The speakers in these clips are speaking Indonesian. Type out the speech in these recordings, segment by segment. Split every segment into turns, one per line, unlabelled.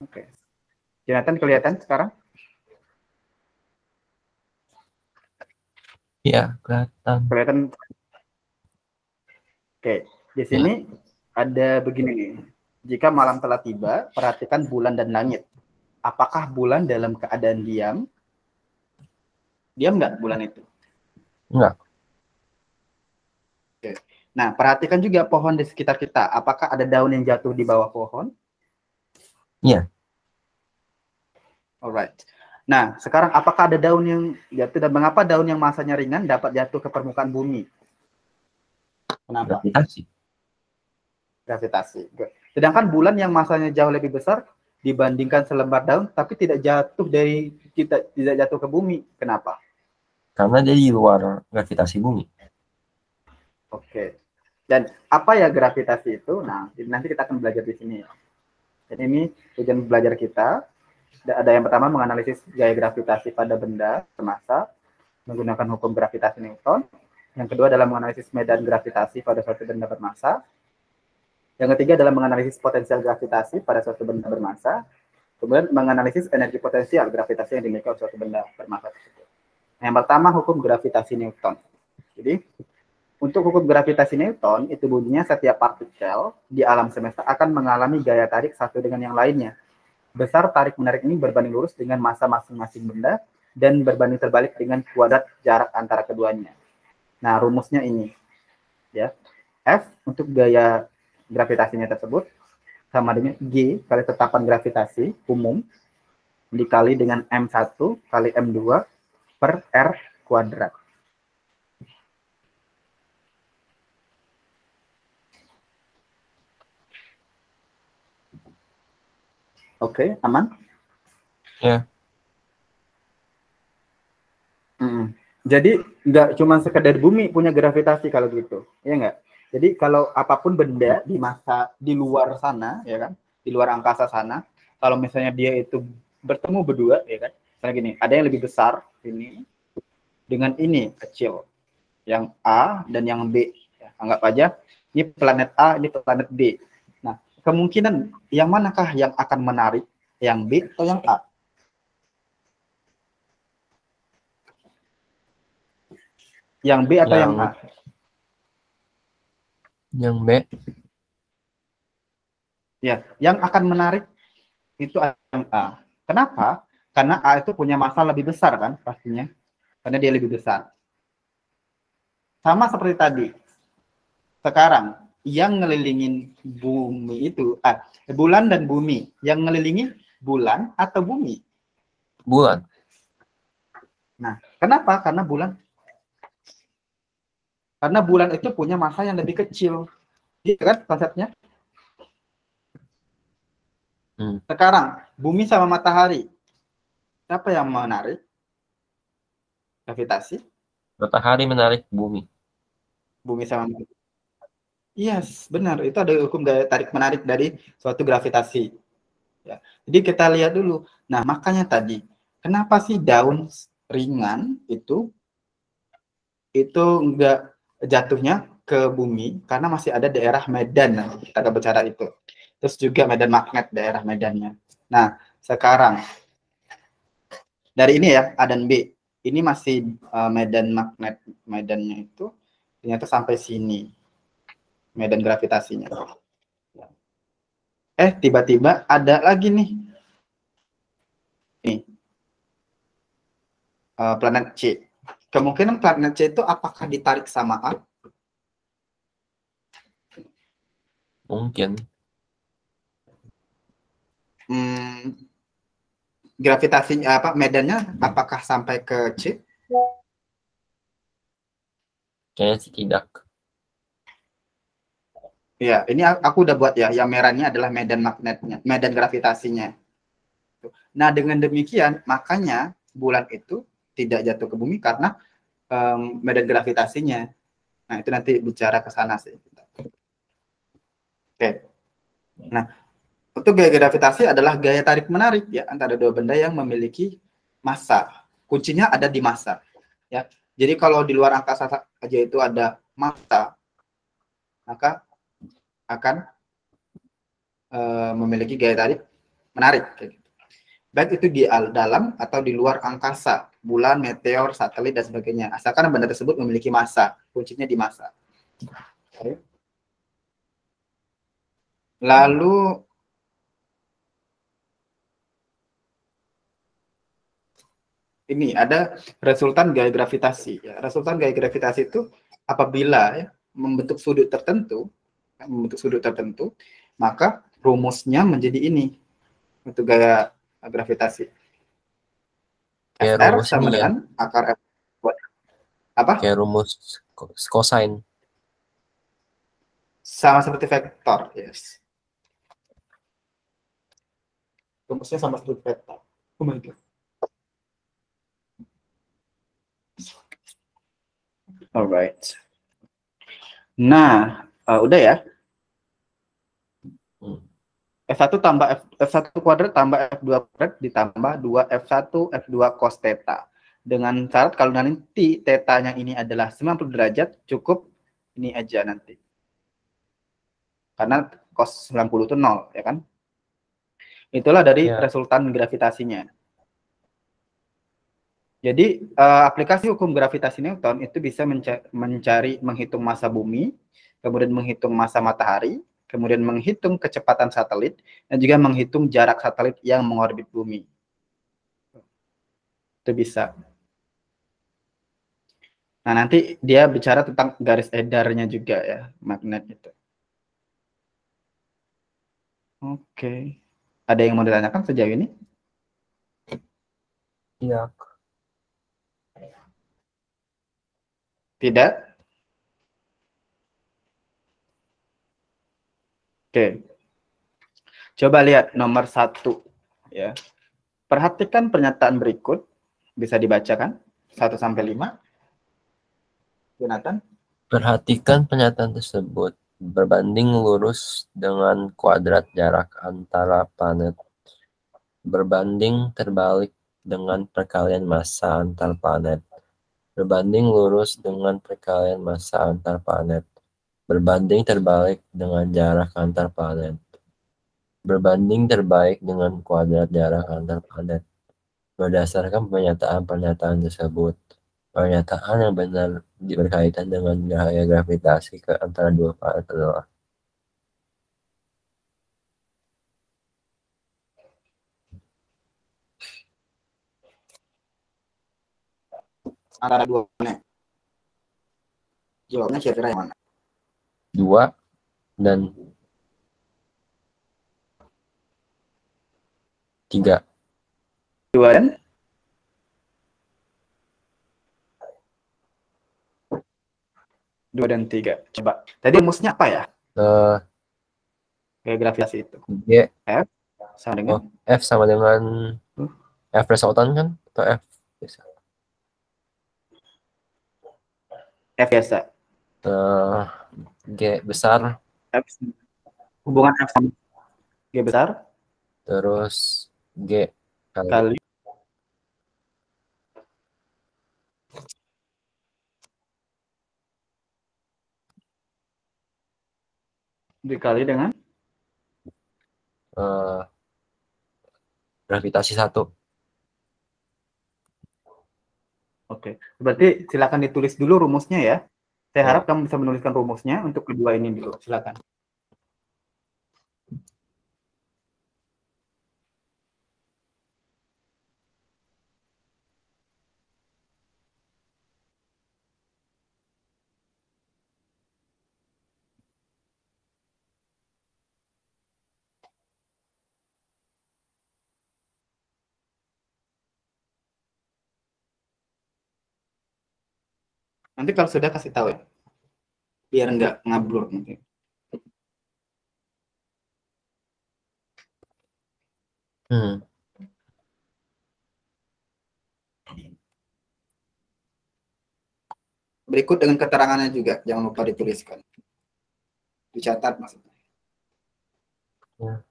Oke. Jonathan kelihatan sekarang?
Iya, kelihatan.
Kelihatan. Oke, di sini ada begini nih. Jika malam telah tiba, perhatikan bulan dan langit. Apakah bulan dalam keadaan diam? Diam nggak bulan itu?
Enggak.
Oke. Nah, perhatikan juga pohon di sekitar kita. Apakah ada daun yang jatuh di bawah pohon?
Iya.
Alright. Nah, sekarang apakah ada daun yang jatuh dan mengapa daun yang masanya ringan dapat jatuh ke permukaan bumi? Kenapa?
Gravitasi.
Gravitasi. Good. Sedangkan bulan yang masanya jauh lebih besar dibandingkan selembar daun, tapi tidak jatuh dari kita, tidak jatuh ke bumi. Kenapa?
Karena dia di luar gravitasi bumi.
Oke. Dan apa ya gravitasi itu? Nah, nanti kita akan belajar di sini. Jadi ini tujuan belajar kita. Ada yang pertama menganalisis gaya gravitasi pada benda bermassa menggunakan hukum gravitasi Newton. Yang kedua adalah menganalisis medan gravitasi pada suatu benda bermassa. Yang ketiga adalah menganalisis potensial gravitasi pada suatu benda bermassa. Kemudian menganalisis energi potensial gravitasi yang dimiliki oleh suatu benda bermassa tersebut. Yang pertama hukum gravitasi Newton. Jadi untuk hukum gravitasi Newton itu bunyinya setiap partikel di alam semesta akan mengalami gaya tarik satu dengan yang lainnya. Besar tarik-menarik ini berbanding lurus dengan massa masing-masing benda dan berbanding terbalik dengan kuadrat jarak antara keduanya. Nah, rumusnya ini. Ya. F untuk gaya gravitasinya tersebut sama dengan G kali tetapan gravitasi umum dikali dengan M1 kali M2 per R kuadrat. Oke, aman?
Ya.
Jadi nggak cuma sekedar bumi punya gravitasi kalau gitu, ya nggak? Jadi kalau apapun benda di masa di luar sana, ya kan, di luar angkasa sana, kalau misalnya dia itu bertemu berdua, ya kan, misalnya gini, ada yang lebih besar ini dengan ini kecil, yang A dan yang B, ya, anggap aja ini planet A, ini planet B. Nah, kemungkinan yang manakah yang akan menarik, yang B atau yang A? Yang B atau yang A?
Yang B.
Ya, yang akan menarik itu yang A. Kenapa? Karena A itu punya massa lebih besar kan pastinya. Karena dia lebih besar. Sama seperti tadi. Sekarang yang ngelilingin bumi itu bulan dan bumi. Yang ngelilingin bulan atau bumi?
Bulan.
Nah, kenapa? Karena bulan itu punya massa yang lebih kecil. Gitu kan konsepnya? Sekarang, bumi sama matahari. Siapa yang menarik? Gravitasi?
Matahari menarik bumi.
Bumi sama matahari. Yes, benar. Itu ada hukum gaya tarik-menarik dari suatu gravitasi. Ya. Jadi kita lihat dulu. Nah, makanya tadi, kenapa sih daun ringan itu enggak jatuhnya ke bumi? Karena masih ada daerah medan. Nah, kita akan bicara itu. Terus juga medan magnet, daerah medannya. Nah, sekarang dari ini ya, A dan B. Ini masih medan magnet, medannya itu ternyata sampai sini. Medan gravitasinya. Tiba-tiba ada lagi nih. Nih. Planet C. Kemungkinan planet C itu apakah ditarik sama A?
Mungkin.
Gravitasinya medannya apakah sampai ke C?
Kayaknya sih tidak.
Ya, ini aku udah buat ya. Yang merahnya adalah medan magnetnya, medan gravitasinya. Nah, dengan demikian, makanya bulan itu tidak jatuh ke bumi karena medan gravitasinya. Nah, itu nanti bicara ke sana sih. Oke. Nah, untuk gaya gravitasi adalah gaya tarik-menarik ya antara dua benda yang memiliki massa. Kuncinya ada di massa. Ya. Jadi kalau di luar angkasa aja itu ada massa, maka akan memiliki gaya tarik menarik. Baik itu di dalam atau di luar angkasa, bulan, meteor, satelit, dan sebagainya. Asalkan benda tersebut memiliki massa, kuncinya di massa. Lalu ini ada resultan gaya gravitasi. Ya, resultan gaya gravitasi itu apabila membentuk sudut tertentu, maka rumusnya menjadi ini untuk gaya gravitasi.
Kayak
Fr
rumus
sama
ini ya.
dengan akar F. Apa?
Kayak rumus cosine.
Sama seperti vektor, yes. Rumusnya sama seperti vektor. Oh my God. Alright. Nah, udah ya. F1 tambah F1 kuadrat tambah F2 kuadrat ditambah 2 F1 F2 cos theta. Dengan syarat kalau nanti tetanya ini adalah 90 derajat, cukup ini aja nanti. Karena cos 90 itu 0, ya kan? Itulah dari resultan gravitasinya. Jadi aplikasi hukum gravitasi Newton itu bisa menghitung massa bumi, kemudian menghitung massa matahari, kemudian menghitung kecepatan satelit, dan juga menghitung jarak satelit yang mengorbit bumi. Itu bisa. Nah, nanti dia bicara tentang garis edarnya juga ya, magnet itu. Oke. Ada yang mau ditanyakan sejauh ini?
Iya.
Tidak? Oke. Coba lihat nomor 1. Ya. Perhatikan pernyataan berikut. Bisa dibacakan? 1-5. Jonathan?
Perhatikan pernyataan tersebut. Berbanding lurus dengan kuadrat jarak antara planet. Berbanding terbalik dengan perkalian massa antar planet. Berbanding lurus dengan perkalian massa antar planet. Berbanding terbalik dengan jarak antar planet. Berbanding terbalik dengan kuadrat jarak antar planet. Berdasarkan pernyataan-pernyataan tersebut, pernyataan yang benar berkaitan dengan gaya gravitasi ke antara dua planet adalah
Antara dua planet. Jawabnya kira-kira yang mana?
2 dan 3.
2 dan 2 dan 3. Coba. Tadi rumusnya apa ya? Gaya gravitasi itu.
G.
F sama dengan
F sama dengan F resultan kan? Atau F biasa?
F biasa.
G besar.
F, hubungan F sama G besar.
Terus G
Kali dikali dengan
gravitasi 1.
Oke. Berarti silakan ditulis dulu rumusnya ya. Saya harap
Ya.
kamu bisa menuliskan rumusnya untuk kedua ini dulu. Silakan. Nanti kalau sudah kasih tahu ya. Biar nggak ngablur nanti. Berikut dengan keterangannya juga. Jangan lupa dituliskan. Dicatat maksudnya.
Ya.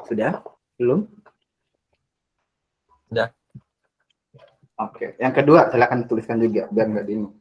Sudah? Belum?
Sudah.
Oke. Yang kedua, silakan tuliskan juga biar nggak bingung.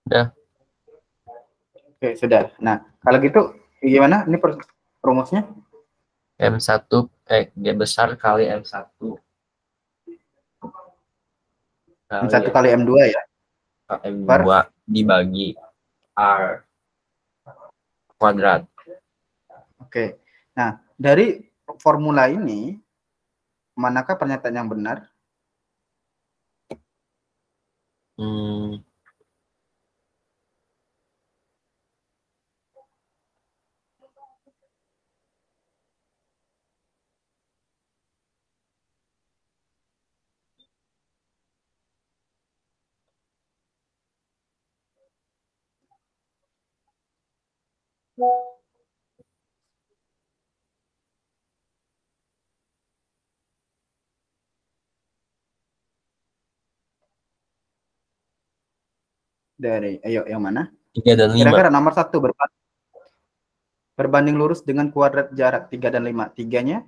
Sudah.
Oke, sudah. Nah, kalau gitu gimana? Ini rumusnya?
M1 G besar kali M1 kali
M1 kali M2 ya? Per?
M2 dibagi R kuadrat.
Oke. Nah, dari formula ini, manakah pernyataan yang benar?
Hmm,
Dari, ayo, yang mana?
3 dan 5.
Kira-kira nomor 1, berbanding lurus dengan kuadrat jarak 3 dan 5. Tiganya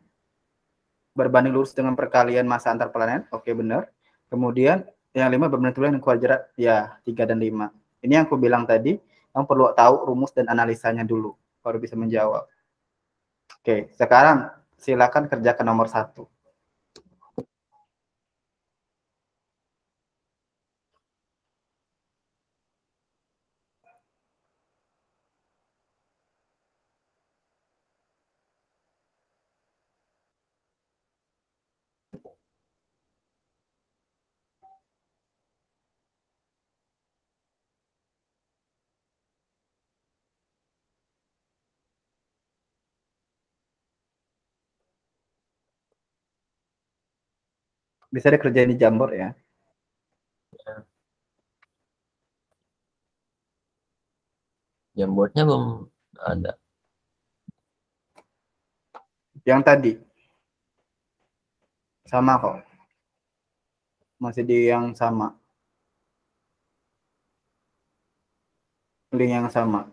berbanding lurus dengan perkalian massa antar planet. Oke, benar. Kemudian yang 5 berbanding lurus dengan kuadrat, ya, 3 dan 5. Ini yang aku bilang tadi, yang perlu tahu rumus dan analisanya dulu, baru bisa menjawab. Oke, sekarang silakan kerjakan nomor 1. Bisa dikerjain di Jamboard ya.
Jamboardnya belum ada.
Yang tadi sama kok, masih di yang sama, link yang sama.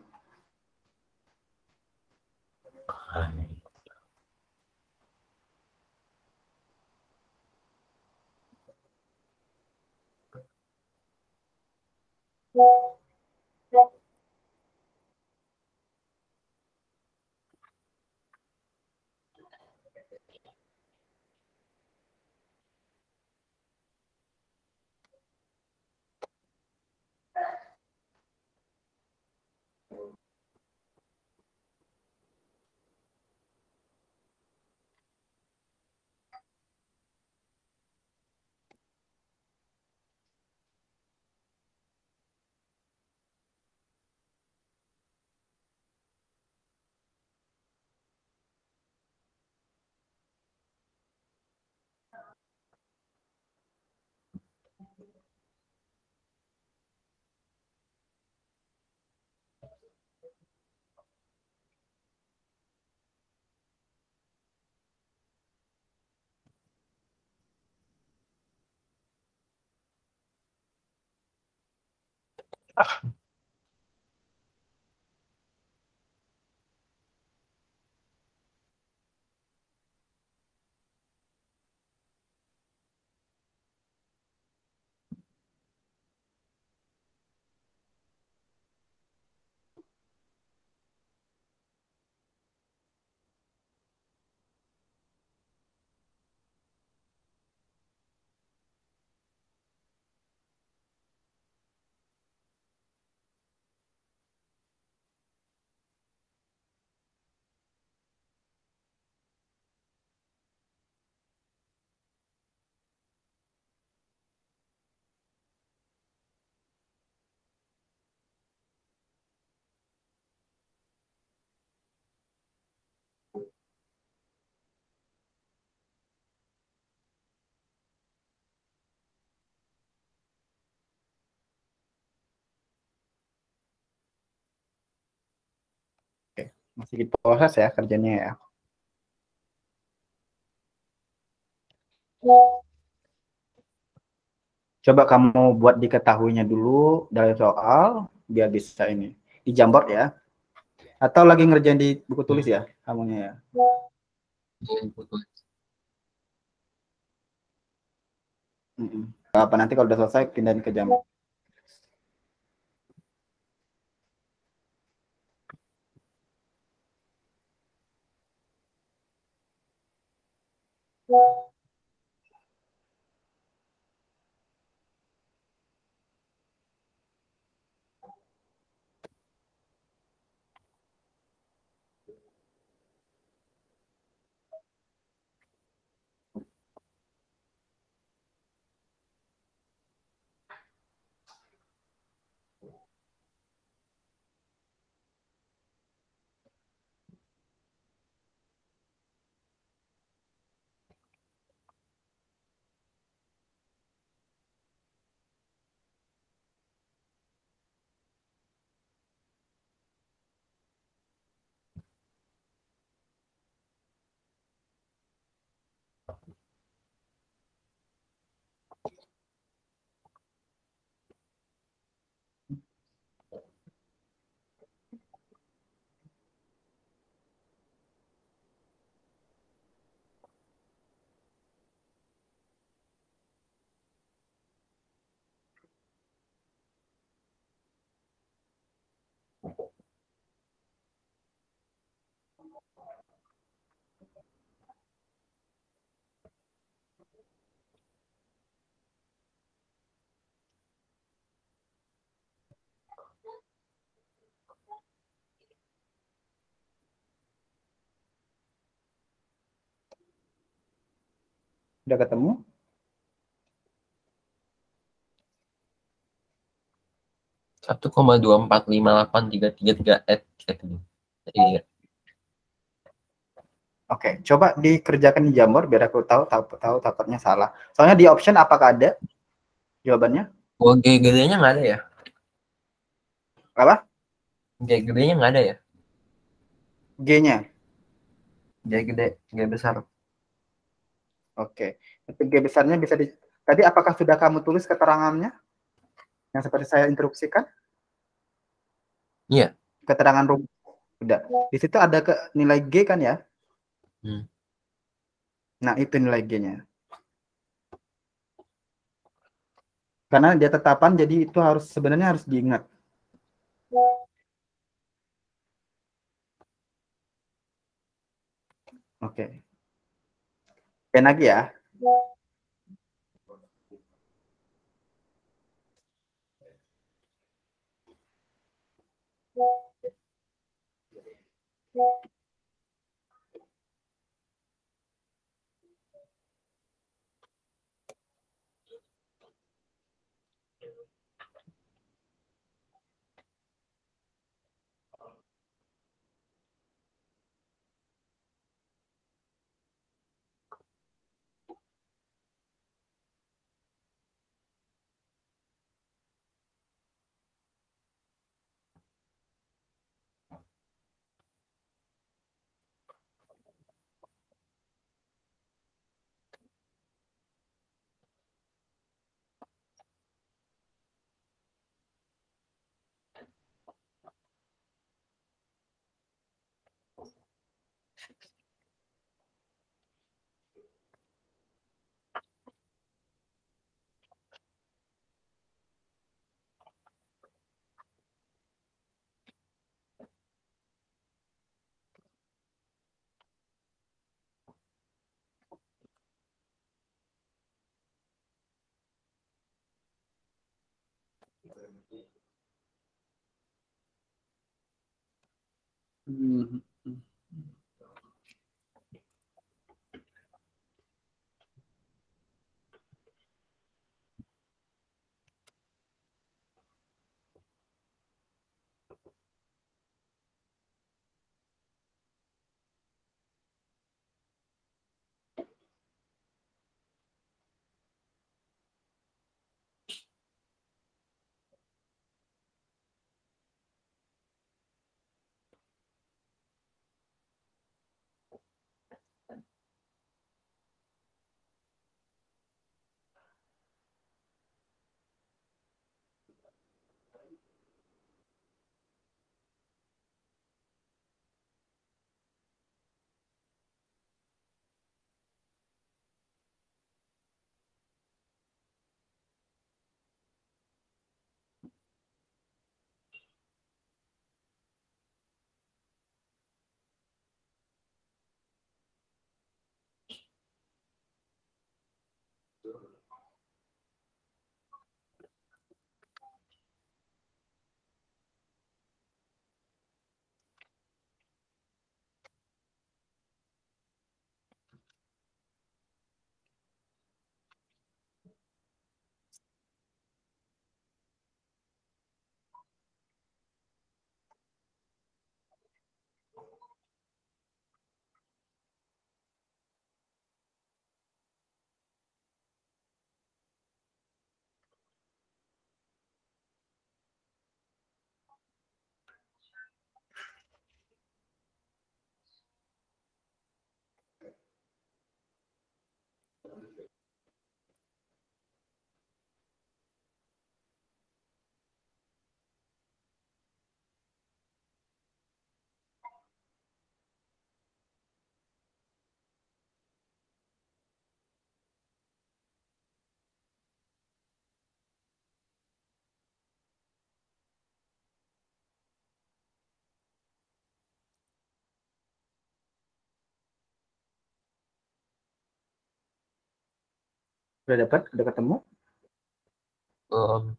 Masih di proses ya kerjanya ya. Coba kamu buat diketahuinya dulu dari soal biar bisa ini di Jamboard ya. Atau lagi ngerjain di buku tulis ya kamunya ya. Apa nanti kalau udah selesai pindahin ke Jamboard. Udah ketemu?
1,2458333 Iya.
Oke, coba dikerjakan di Jamboard biar aku tahu takutnya salah. Soalnya di option apakah ada jawabannya?
Oh, G gedenya nggak ada ya?
Apa?
G gedenya nggak ada ya?
G-nya.
G gede, G besar.
Oke. Tapi G besarnya bisa di tadi apakah sudah kamu tulis keterangannya yang seperti saya instruksikan?
Iya.
Keterangan rumus. Udah. Di situ ada ke nilai G kan ya?
Hmm.
Nah, itu nilai G-nya. Karena dia tetapan jadi itu harus sebenarnya harus diingat. Oke. Pen lagi ya. Hmm. Udah dapat? Udah ketemu?
Um,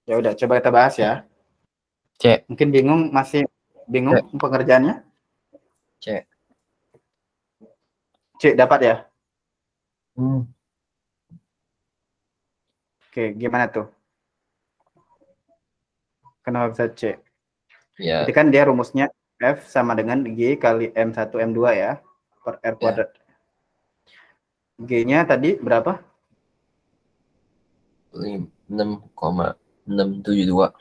Ya udah, coba kita bahas ya.
C.
Mungkin masih bingung pengerjaannya?
C.
C dapat ya?
Hmm.
Oke, gimana tuh? Kenapa bisa C?
Ya.
Jadi kan dia rumusnya F sama dengan G kali M1 M2 ya, per R kuadrat. G-nya tadi berapa?
6,672.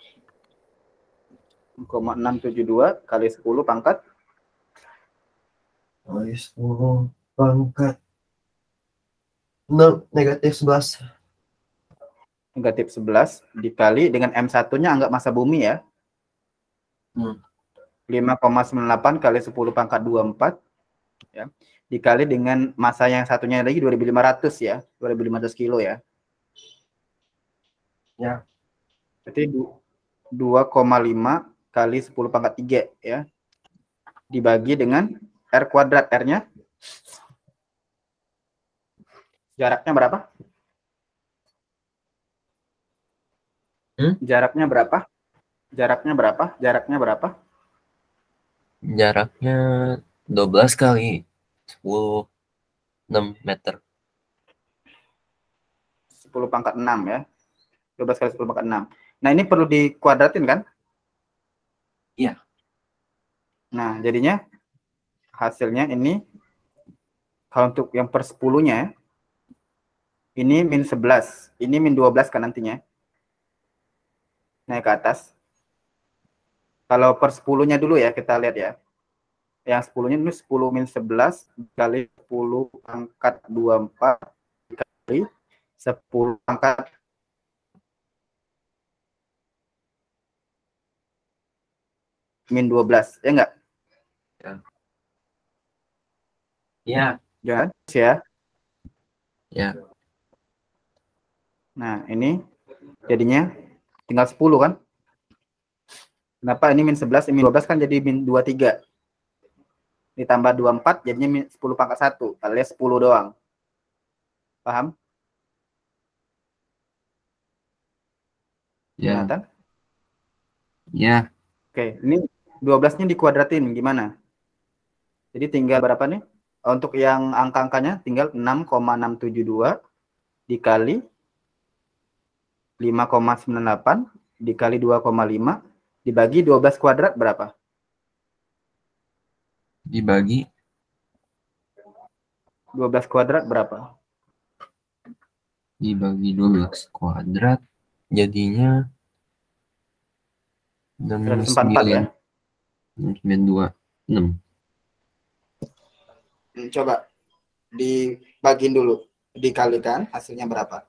6,672 kali 10 pangkat
Kali 10 pangkat 6 negatif 11.
negatif 11 dikali dengan M1-nya anggap massa bumi ya. 5,98 kali 10 pangkat 24 ya. Dikali dengan massa yang satunya lagi 2500 ya, 2500 kilo ya.
Ya.
Berarti 2,5 kali 10 pangkat 3 ya. Dibagi dengan R kuadrat, R-nya jaraknya berapa? Jaraknya berapa? Jaraknya berapa? Jaraknya berapa?
Jaraknya 12 kali 10, 6 meter.
10 pangkat 6 ya. 12 kali 10 pangkat 6. Nah, ini perlu dikuadratin kan?
Iya.
Nah, jadinya hasilnya ini kalau untuk yang per 10-nya ini min 11, ini min 12 kan nantinya. Naik ke atas. Kalau per 10-nya dulu ya, kita lihat ya. Yang 10-nya ini 10 min 11 kali 10 pangkat 24 kali 10 pangkat min 12. Ya enggak?
Ya. Iya.
Jangan ya.
Ya.
Nah, ini jadinya tinggal 10 kan? Kenapa ini min 11, min 12 kan jadi min 23. Ditambah 24 jadinya min 10 pangkat 1, alias 10 doang. Paham?
Ya.
Jonathan?
Ya.
Oke, ini 12-nya dikuadratin gimana? Jadi tinggal berapa nih? Untuk yang angka-angkanya tinggal 6,672 dikali 5,98 dikali 2,5 dibagi 12 kuadrat berapa?
Dibagi
12 kuadrat berapa?
dibagi 12 kuadrat jadinya
144 ya.
9,926.
Coba dibagiin dulu, dikalikan hasilnya berapa?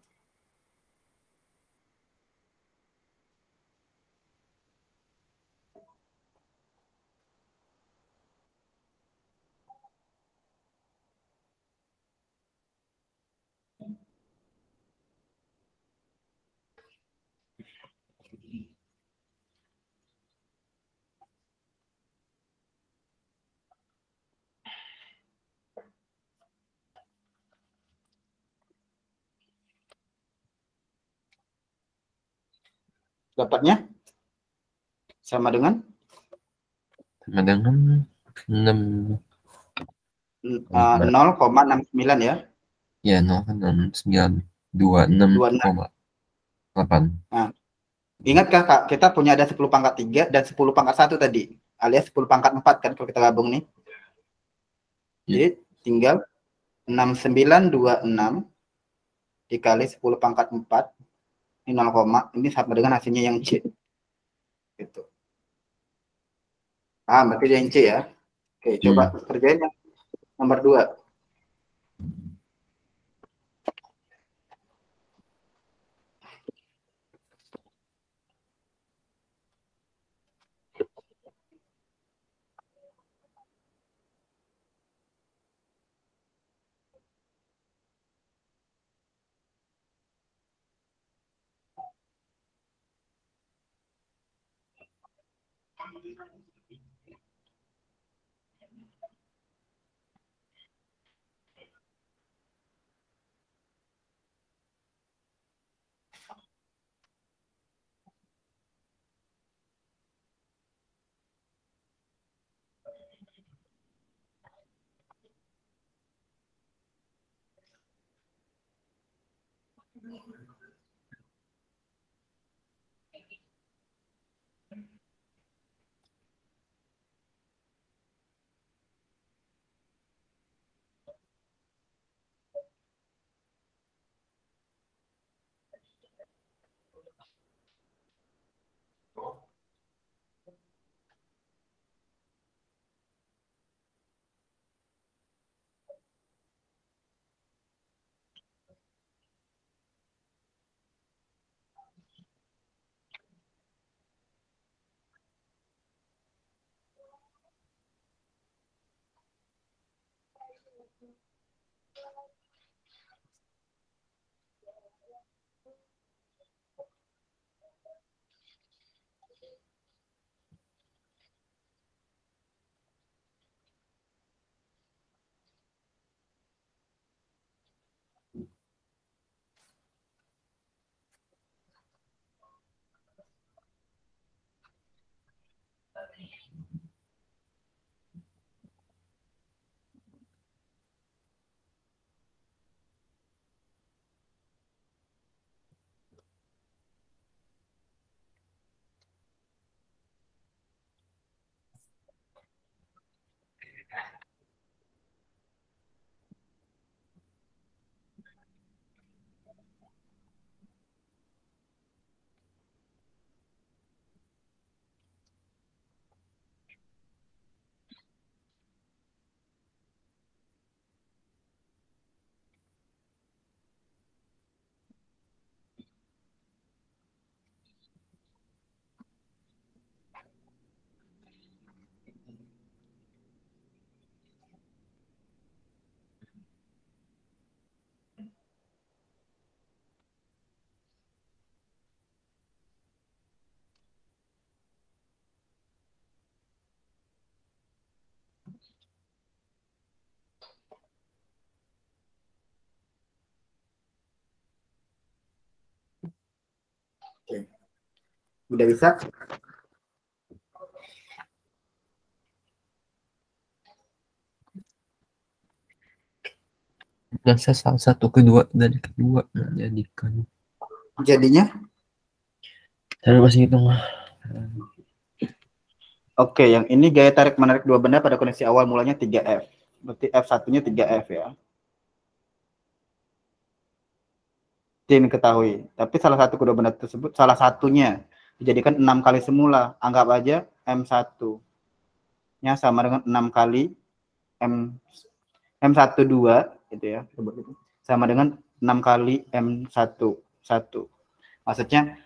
Dapatnya sama dengan
6
0,69 ya.
ya 0,926,8.
Nah, ingatkah Kak, kita punya ada 10 pangkat 3 dan 10 pangkat 1 tadi, alias 10 pangkat 4 kan kalau kita gabung nih. Jadi tinggal 6926 dikali 10 pangkat 4, ini 0, ini sama dengan hasilnya yang C. Gitu. Berarti yang C ya. Oke, coba kerjain yang nomor 2. Oke. Udah bisa?
Biasa salah satu kedua dari kedua menjadikan.
Jadinya?
Saya masih hitung.
Oke, yang ini gaya tarik menarik dua benda pada kondisi awal mulanya 3F. Berarti F1-nya 3F ya. Tin ketahui. Tapi salah satu kedua benda tersebut, salah satunya dijadikan 6 kali semula. Anggap aja M1-nya sama dengan 6 kali M12 gitu ya. Sama dengan 6 kali M11. Maksudnya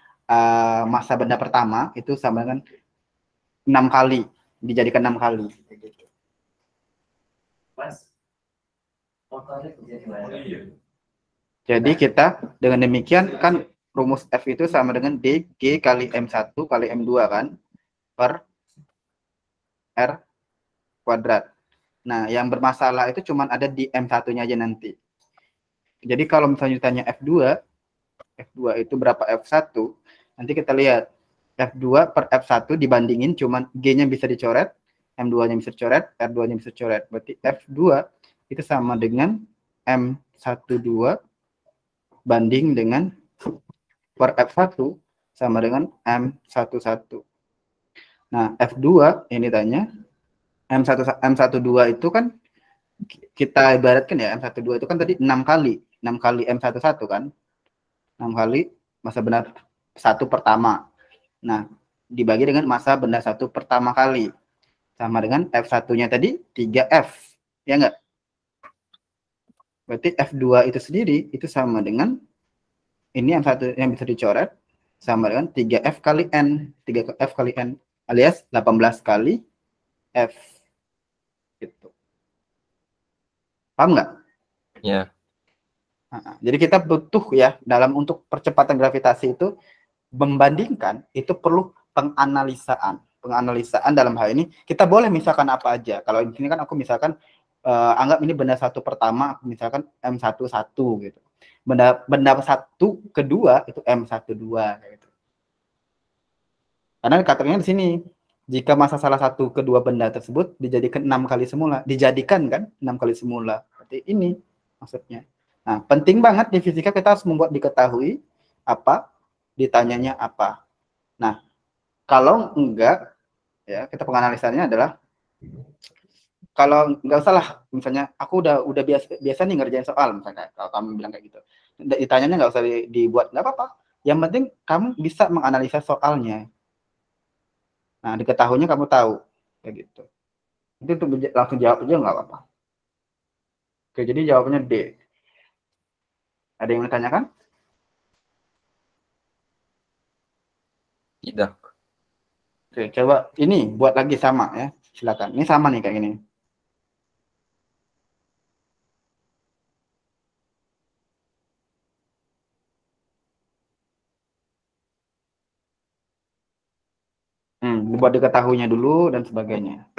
masa benda pertama itu sama dengan 6 kali, dijadikan 6 kali. Jadi kita dengan demikian kan rumus F itu sama dengan DG kali M1 kali M2 kan per R kuadrat. Nah, yang bermasalah itu cuma ada di M1-nya aja nanti. Jadi kalau misalnya ditanya F2 itu berapa F1, nanti kita lihat F2 per F1 dibandingin cuman G-nya bisa dicoret, M2-nya bisa dicoret, R2-nya bisa dicoret. Berarti F2 itu sama dengan M12 banding dengan per F1 sama dengan M11. Nah, F2 ini tanya M12 itu kan kita ibaratkan ya, M12 itu kan tadi 6 kali M11 kan, 6 kali masa benda satu pertama. Nah, dibagi dengan masa benda satu pertama kali, sama dengan F1-nya tadi 3F, ya enggak? Berarti F2 itu sendiri itu sama dengan ini M1 yang bisa dicoret sama dengan 3F kali N, 3F kali N alias 18 kali F gitu. Paham nggak?
Ya.
Jadi kita butuh ya dalam untuk percepatan gravitasi itu membandingkan itu perlu penganalisaan. Penganalisaan dalam hal ini kita boleh misalkan apa aja. Kalau di sini kan aku misalkan anggap ini benda satu pertama, misalkan M11 gitu. Benda satu kedua itu M12 gitu. Karena kategorinya di sini jika masa salah satu kedua benda tersebut dijadikan 6 kali semula, dijadikan kan 6 kali semula. Berarti ini maksudnya. Nah, penting banget di fisika kita harus membuat diketahui apa, ditanyanya apa. Nah, kalau enggak, ya kita penganalisannya adalah kalau enggak usah lah, misalnya aku udah biasa nih ngerjain soal, misalnya kalau kamu bilang kayak gitu, ditanyanya nggak usah dibuat, nggak apa-apa. Yang penting kamu bisa menganalisa soalnya. Nah, diketahuinya kamu tahu, kayak gitu. Itu tuh langsung jawab aja nggak apa-apa. Oke, jadi jawabannya D. Ada yang mau ditanyakan?
Tidak.
Oke, coba ini buat lagi sama ya. Silakan. Ini sama nih kayak gini. Buat diketahuinya dulu dan sebagainya.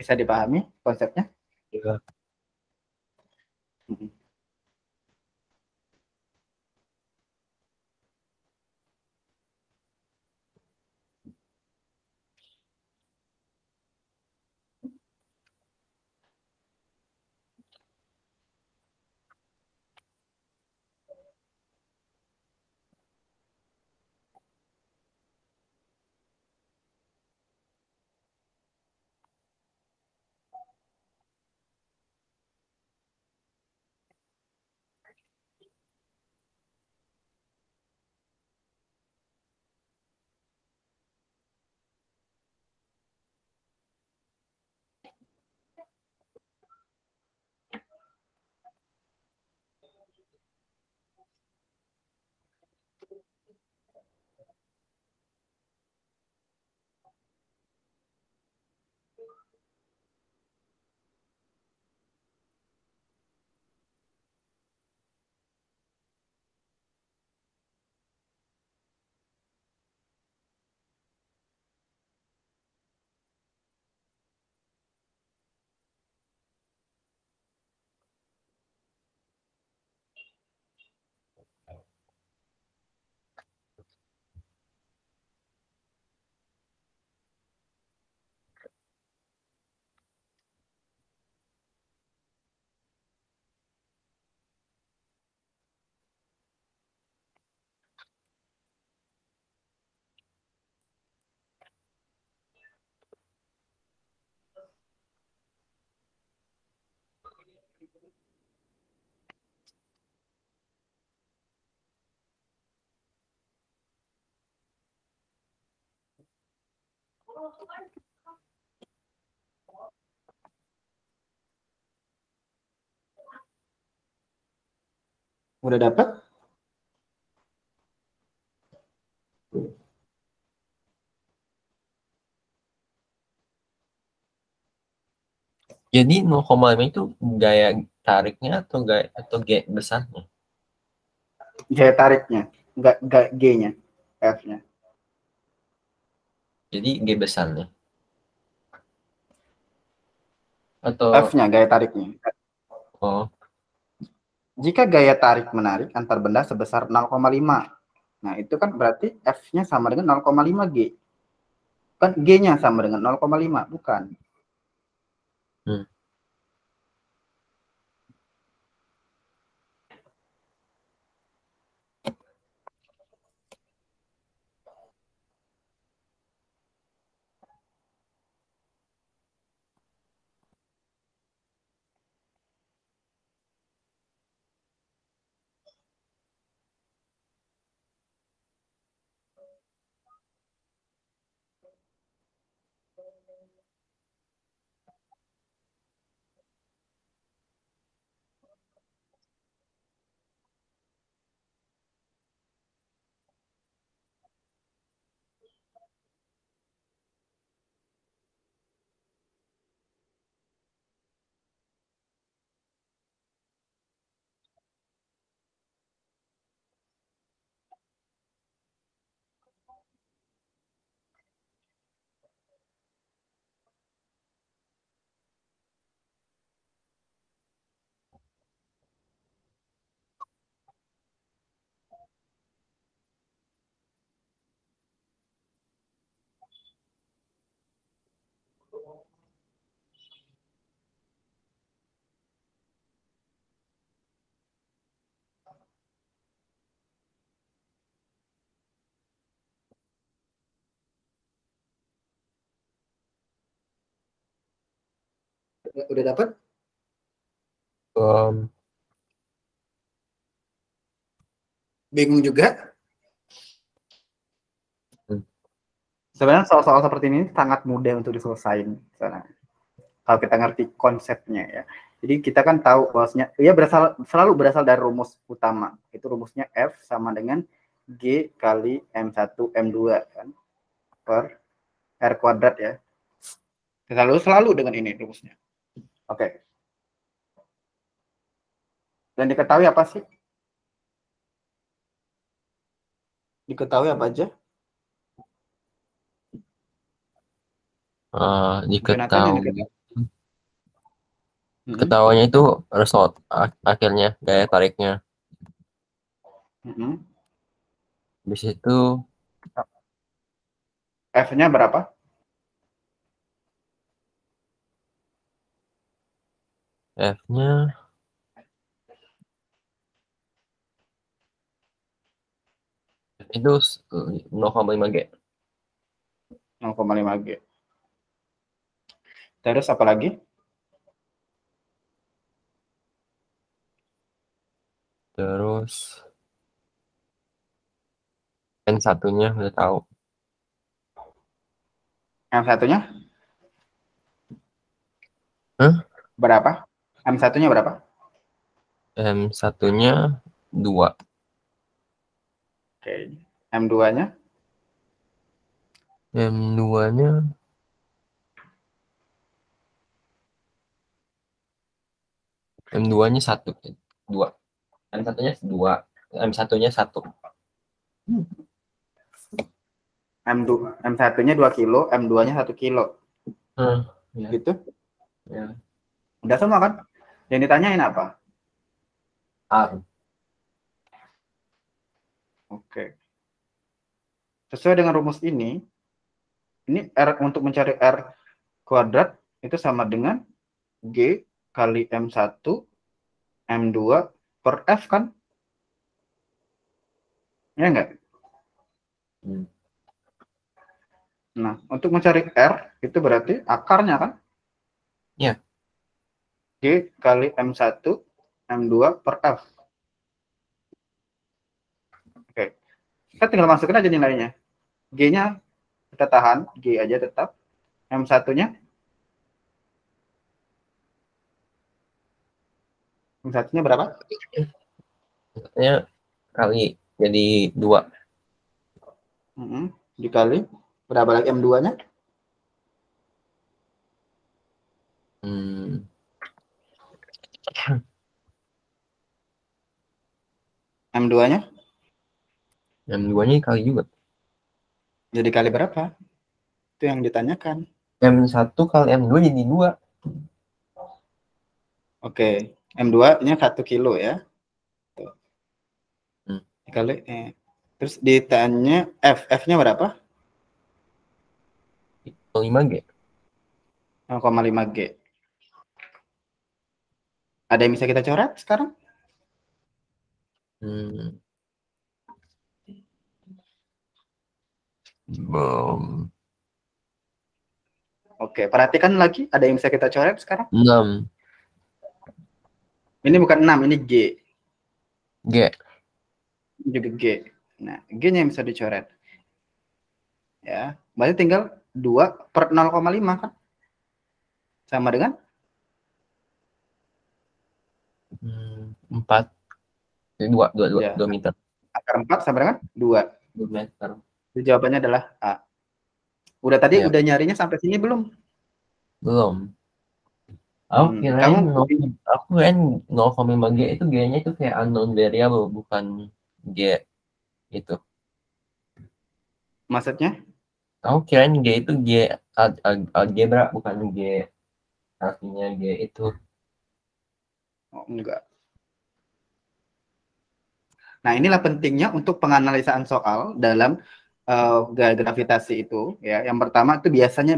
Bisa dipahami konsepnya?
Ya.
Udah dapat?
Jadi 0,5 itu gaya tariknya atau G besarnya?
Gaya tariknya, enggak G-nya, F-nya.
Jadi G besarnya. Atau
F-nya gaya tariknya.
oh,
Jika gaya tarik menarik antar benda sebesar 0,5. Nah, itu kan berarti F-nya sama dengan 0,5 G. Kan G-nya sama dengan 0,5, bukan?
hmm.
Udah dapat? Bingung juga? Sebenarnya soal-soal seperti ini sangat mudah untuk diselesaikan. Kalau kita ngerti konsepnya ya. Jadi kita kan tahu bahwasanya ya selalu berasal dari rumus utama. Itu rumusnya F sama dengan G kali M1 M2 kan per R kuadrat ya. Selalu dengan ini rumusnya. Oke. Dan diketahui apa sih? Diketahui apa aja?
Diketahui. Ketahuannya itu result akhirnya gaya tariknya. Habis itu
F-nya berapa?
F-nya itu 0,5 G.
0,5 G. Terus apa lagi?
Terus N1-nya udah tahu.
M1-nya?
Hah?
Berapa? M1-nya berapa?
M1-nya 2.
Oke. M2-nya?
M2-nya M2-nya 1. 2. M1-nya 2. M1-nya 1.
M1-nya 2 kilo, M2-nya 1 kilo.
Ya.
Gitu?
Ya.
Udah semua kan? Yang ditanyain apa?
R.
Oke. Sesuai dengan rumus ini R untuk mencari R kuadrat itu sama dengan G kali M1 M2 per F kan? Ya enggak? Nah, untuk mencari R itu berarti akarnya kan?
Ya.
G kali M1 M2 per F. Oke. Kita tinggal masukin aja nilainya. G-nya kita tahan G aja tetap. M1-nya? M1-nya berapa?
Ya, kali jadi 2.
Dikali berapa lagi M2-nya? M2-nya?
M2-nya kali juga.
Jadi kali berapa? Itu yang ditanyakan.
M1 kali M2 jadi 2.
Oke, M2-nya 1 kilo ya. Tuh. Dikali, terus ditanya F-nya berapa?
5G.
0,5 G. Ada yang bisa kita coret sekarang?
Belum.
Oke, perhatikan lagi. Ada yang bisa kita coret sekarang?
6.
Ini bukan 6, ini G.
G.
Ini juga G. Nah, G-nya yang bisa dicoret. Ya, berarti tinggal 2/0,5 kan? Sama dengan?
4. Jadi 2
Ya,
meter.
akar 4 sama dengan 2.
2 meter.
Jadi jawabannya adalah A. Udah tadi
Ya.
udah nyarinya sampai sini belum?
Belum. Aku kirain
Kamu
0,5 G itu G-nya itu kayak unknown variable, bukan G itu.
maksudnya?
Aku kirain G itu G algebra, bukan G artinya G itu.
Oh, enggak. Nah, inilah pentingnya untuk penganalisaan soal dalam gaya gravitasi itu ya. Yang pertama itu biasanya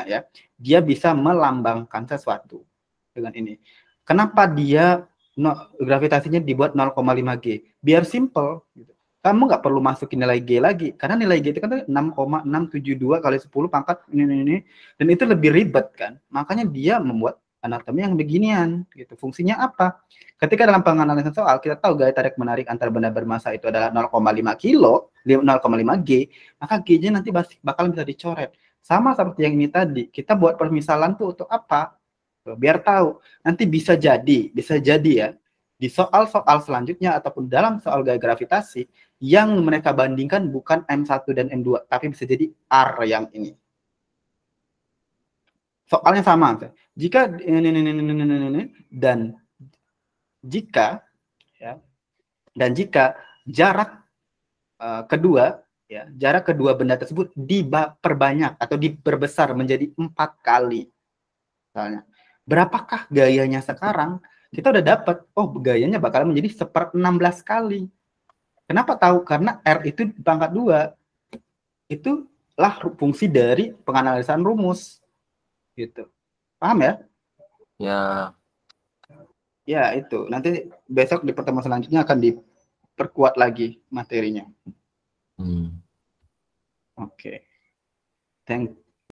ya, dia bisa melambangkan sesuatu dengan ini. Kenapa dia gravitasinya dibuat 0,5 G? Biar simple gitu. Kamu nggak perlu masukin nilai G lagi, karena nilai G itu kan 6,672 kali 10 pangkat ini, dan itu lebih ribet kan. Makanya dia membuat anatomi yang beginian gitu. Fungsinya apa? Ketika dalam penganalisan soal kita tahu gaya tarik menarik antar benda bermasa itu adalah 0,5 kilo, 0,5 G, maka G-nya nanti bakal bisa dicoret. Sama seperti yang ini tadi, kita buat permisalan tuh untuk apa? Biar tahu. Nanti bisa jadi ya, di soal-soal selanjutnya ataupun dalam soal gaya gravitasi, yang mereka bandingkan bukan M1 dan M2, tapi bisa jadi R yang ini. Soalnya sama. Jika dan jika ya, dan jika jarak jarak kedua benda tersebut diperbanyak atau diperbesar menjadi 4 kali, misalnya, berapakah gayanya sekarang? Kita udah dapat, gayanya bakal menjadi 1/16 kali. Kenapa tahu? Karena R itu pangkat 2. Itulah fungsi dari penganalisan rumus. Gitu. Paham ya?
Ya.
Ya, itu. Nanti besok di pertemuan selanjutnya akan diperkuat lagi materinya. Oke. Thank